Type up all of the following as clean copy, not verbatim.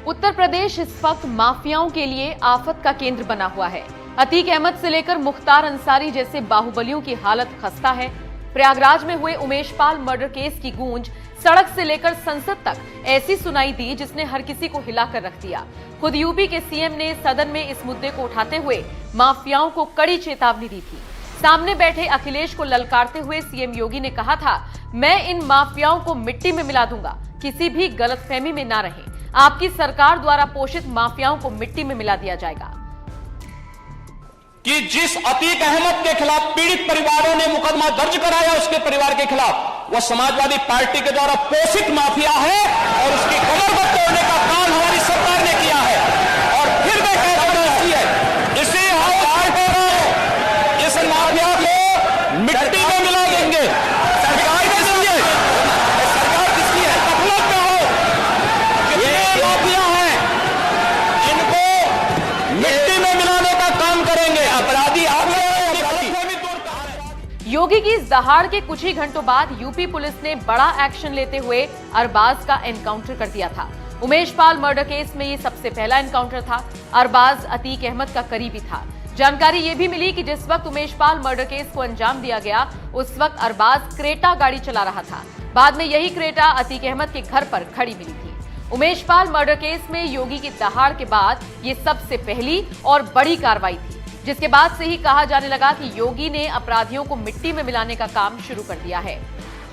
उत्तर प्रदेश इस वक्त माफियाओं के लिए आफत का केंद्र बना हुआ है। अतीक अहमद से लेकर मुख्तार अंसारी जैसे बाहुबलियों की हालत खस्ता है। प्रयागराज में हुए उमेश पाल मर्डर केस की गूंज सड़क से लेकर संसद तक ऐसी सुनाई दी जिसने हर किसी को हिलाकर रख दिया। खुद यूपी के सीएम ने सदन में इस मुद्दे को उठाते हुए माफियाओं को कड़ी चेतावनी दी थी। सामने बैठे अखिलेश को ललकारते हुए सीएम योगी ने कहा था, मैं इन माफियाओं को मिट्टी में मिला दूंगा, किसी भी गलतफहमी में ना रहे। आपकी सरकार द्वारा पोषित माफियाओं को मिट्टी में मिला दिया जाएगा। कि जिस अतीक अहमद के खिलाफ पीड़ित परिवारों ने मुकदमा दर्ज कराया, उसके परिवार के खिलाफ, वह समाजवादी पार्टी के द्वारा पोषित माफिया है और उसकी कमर को तोड़ने का काम हमारी सरकार ने किया है। और फिर मैं कह रहा हूं, इसी इस माफिया को मिट्टी में मिला देंगे। सरकार किसकी है? मतलब क्या हो, ये माफिया है, इनको मिट्टी में मिलाने का काम करेंगे। अपराधी योगी की इस दहाड़ के कुछ ही घंटों बाद यूपी पुलिस ने बड़ा एक्शन लेते हुए अरबाज का एनकाउंटर कर दिया था। उमेश पाल मर्डर केस में ये सबसे पहला एनकाउंटर था। अरबाज अतीक अहमद का करीबी था। जानकारी ये भी मिली कि जिस वक्त उमेश पाल मर्डर केस को अंजाम दिया गया, उस वक्त अरबाज क्रेटा गाड़ी चला रहा था। बाद में यही क्रेटा अतीक अहमद के घर पर खड़ी मिली थी। उमेश पाल मर्डर केस में योगी की दहाड़ के बाद ये सबसे पहली और बड़ी कार्रवाई थी, जिसके बाद से ही कहा जाने लगा कि योगी ने अपराधियों को मिट्टी में मिलाने का काम शुरू कर दिया है।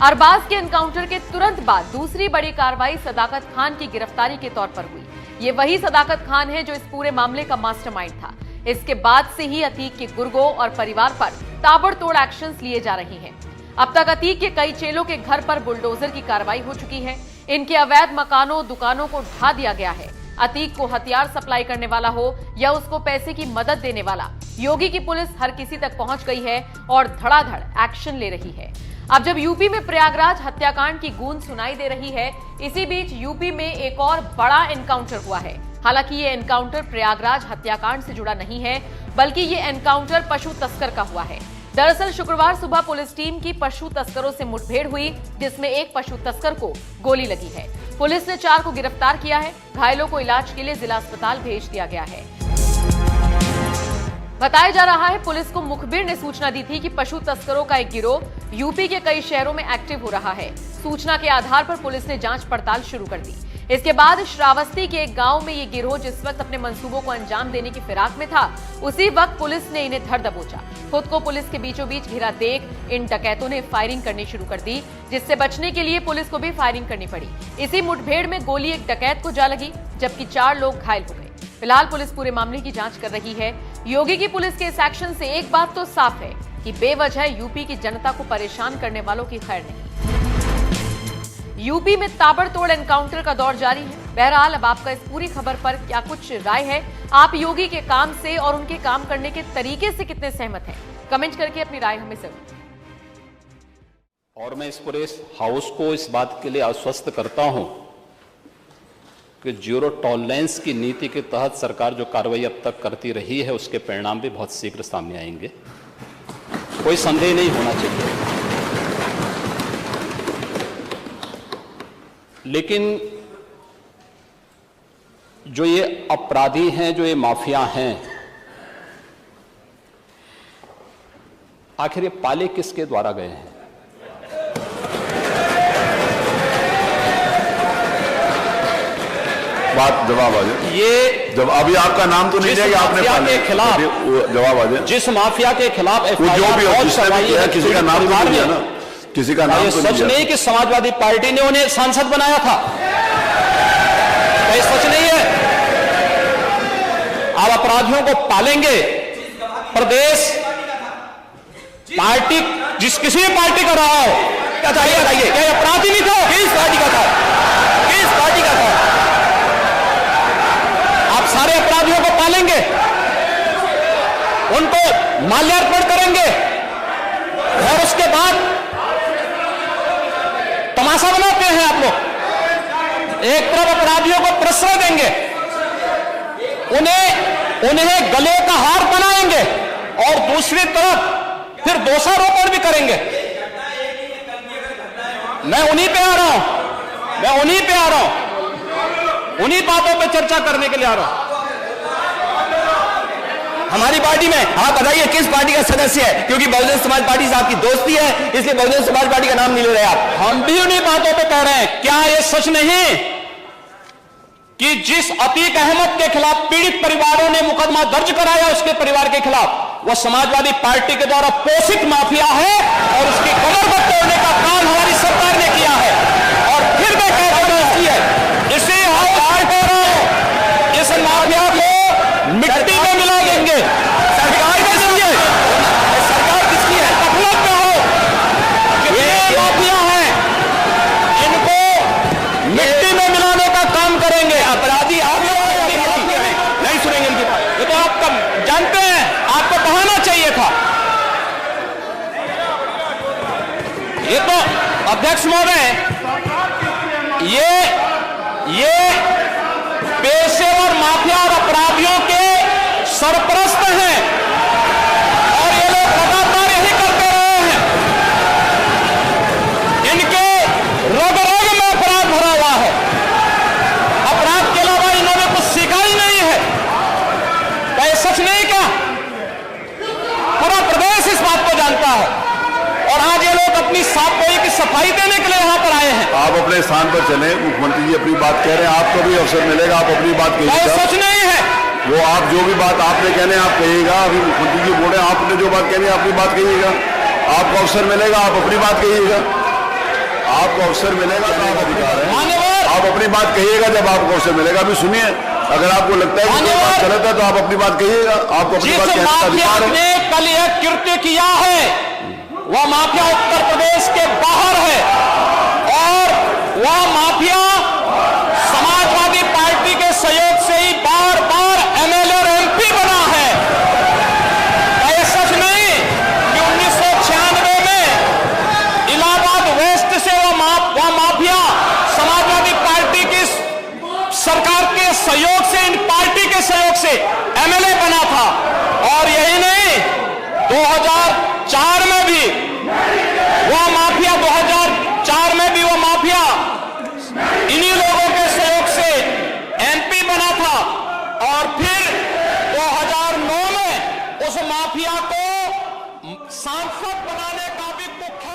अरबाज के एनकाउंटर के तुरंत बाद दूसरी बड़ी कार्रवाई सदाकत खान की गिरफ्तारी के तौर पर हुई। ये वही सदाकत खान है जो इस पूरे मामले का मास्टरमाइंड था। इसके बाद से ही अतीक के गुर्गों और परिवार पर ताबड़तोड़ एक्शंस लिए जा रहे हैं। अब तक अतीक के कई चेलों के घर पर बुलडोजर की कार्रवाई हो चुकी है। इनके अवैध मकानों, दुकानों को ढा दिया गया है। अतीक को हथियार सप्लाई करने वाला हो या उसको पैसे की मदद देने वाला, योगी की पुलिस हर किसी तक पहुंच गई है और धड़ाधड़ एक्शन ले रही है। अब जब यूपी में प्रयागराज हत्याकांड की गूंज सुनाई दे रही है, इसी बीच यूपी में एक और बड़ा एनकाउंटर हुआ है। हालांकि ये एनकाउंटर प्रयागराज हत्याकांड से जुड़ा नहीं है, बल्कि ये एनकाउंटर पशु तस्कर का हुआ है। दरअसल शुक्रवार सुबह पुलिस टीम की पशु तस्करों से मुठभेड़ हुई, जिसमें एक पशु तस्कर को गोली लगी है। पुलिस ने 4 को गिरफ्तार किया है। घायलों को इलाज के लिए जिला अस्पताल भेज दिया गया है। बताया जा रहा है, पुलिस को मुखबिर ने सूचना दी थी कि पशु तस्करों का एक गिरोह यूपी के कई शहरों में एक्टिव हो रहा है। सूचना के आधार पर पुलिस ने जांच पड़ताल शुरू कर दी। इसके बाद श्रावस्ती के एक गांव में ये गिरोह जिस वक्त अपने मंसूबों को अंजाम देने की फिराक में था, उसी वक्त पुलिस ने इन्हें धर दबोचा। खुद को पुलिस के बीचों बीच घिरा देख इन डकैतों ने फायरिंग करनी शुरू कर दी, जिससे बचने के लिए पुलिस को भी फायरिंग करनी पड़ी। इसी मुठभेड़ में गोली एक डकैत को जा लगी, जबकि 4 लोग घायल हो गए। फिलहाल पुलिस पूरे मामले की जांच कर रही है। योगी की पुलिस के इस एक्शन से एक बात तो साफ है कि बेवजह यूपी की जनता को परेशान करने वालों की खैर नहीं। यूपी में ताबड़तोड़ एनकाउंटर का दौर जारी है। बहरहाल अब आपका इस पूरी खबर पर क्या कुछ राय है? आप योगी के काम से और उनके काम करने के तरीके से कितने सहमत हैं? कमेंट करके अपनी राय हमें जरूर। और मैं इस पूरे हाउस को इस बात के लिए आश्वस्त करता हूं कि जीरो टॉलरेंस की नीति के तहत सरकार जो कार्रवाई अब तक करती रही है, उसके परिणाम भी बहुत शीघ्र सामने आएंगे। कोई संदेह नहीं होना चाहिए। लेकिन जो ये अपराधी हैं, जो ये माफिया हैं, आखिर ये पाले किसके द्वारा गए हैं? बात जवाब आ जाए। ये जब अभी आपका नाम तो नहीं जाएगा, आपने के खिलाफ जवाब आ जाए। जिस माफिया के खिलाफ जो भी है, किसी का नाम तो नहीं है ना, किसी का नाम तो सच नहीं कि समाजवादी पार्टी ने उन्हें सांसद बनाया था। ये सच नहीं है। आप अपराधियों को पालेंगे। प्रदेश पार्टी जिस किसी भी पार्टी का रहा हो, क्या चाहिए बताइए? क्या अपराधी नहीं था? किस पार्टी का था? किस पार्टी का था? आप सारे अपराधियों को पालेंगे, उनको माल्यार्पण करेंगे और उसके बाद तमाशा बनाते हैं आप लोग। एक तरफ अपराधियों को प्रश्रय देंगे, उन्हें गले का हार बनाएंगे और दूसरी तरफ फिर दोषारोपण भी करेंगे। मैं उन्हीं पे आ रहा हूं। उन्हीं बातों पे चर्चा करने के लिए आ रहा हूं। हमारी पार्टी में आप बताइए किस पार्टी का सदस्य है, क्योंकि बहुजन समाज पार्टी से आपकी दोस्ती है इसलिए बहुजन समाज पार्टी का नाम नहीं ले रहे आप। हम भी उन्हीं बातों पे कह रहे हैं। क्या यह सच नहीं कि जिस अतीक अहमद के खिलाफ पीड़ित परिवारों ने मुकदमा दर्ज कराया उसके परिवार के खिलाफ, वह समाजवादी पार्टी के द्वारा पोषित माफिया है और उसकी कमर को तोड़ने का काम हमारी सरकार ने किया है। और फिर मैं कहता हूं इसी इस माफिया को मिट्टी में मिला देंगे। सरकार किसकी है? सरकार किसकी है? गफलत में हो कितने माफिया हैं, इनको मिट्टी में मिलाने का काम करेंगे। अपराधी आप नहीं सुनेंगे इनकी बात। ये तो आप जानते हैं, आपको कहना चाहिए था। ये तो अध्यक्ष महोदय, ये पेशेवर माफिया और अपराधियों के सरपरस्त हैं और ये लोग लगातार यही करते रहे हैं। इनके रग रग में अपराध भरा हुआ है। अपराध के अलावा इन्होंने कुछ सीखा ही नहीं है। क्या ये सच नहीं? क्या पूरा प्रदेश इस बात को जानता है? और आज ये लोग अपनी साफसफाई की सफाई देने के लिए यहां पर आए हैं। आप अपने स्थान पर चले, मुख्यमंत्री जी अपनी बात कह रहे हैं, आपको भी अवसर मिलेगा, आप अपनी बात क्या ये कहिएगा। सच नहीं है? वो आप जो भी बात आपने कहने आप कहिएगा। अभी मुख्यमंत्री जी बोल रहे हैं, आपने जो बात कहनी है अपनी बात कहिएगा। आपको अवसर मिलेगा, आप अपनी बात कहिएगा। आपको अवसर मिलेगा तो आप अधिकार है, मान्यवर, आप अपनी बात कहिएगा जब आपको अवसर मिलेगा। अभी सुनिए, अगर आपको लगता है कि कोई बात गलत है तो आप अपनी बात कहिएगा। आपको अपनी जिस बात कहने का माफिया अधिकार है। ने कल यह कृत्य किया है वह माफिया उत्तर प्रदेश के बाहर है और वह माफिया समाजवादी पार्टी के सहयोग से ही बार बार एमएलए और एमपी बना है। क्या यह सच नहीं कि 1996 में इलाहाबाद वेस्ट से वह माफिया समाजवादी पार्टी की सरकार के सहयोग से, इन पार्टी के सहयोग से एमएलए बना था? और यही नहीं, 2004 में भी वह माफिया 2004 में भी वह माफिया इन्हीं लोगों के सहयोग से एमपी बना था। और फिर 2009 में उस माफिया को सांसद बनाने का भी कुख्यात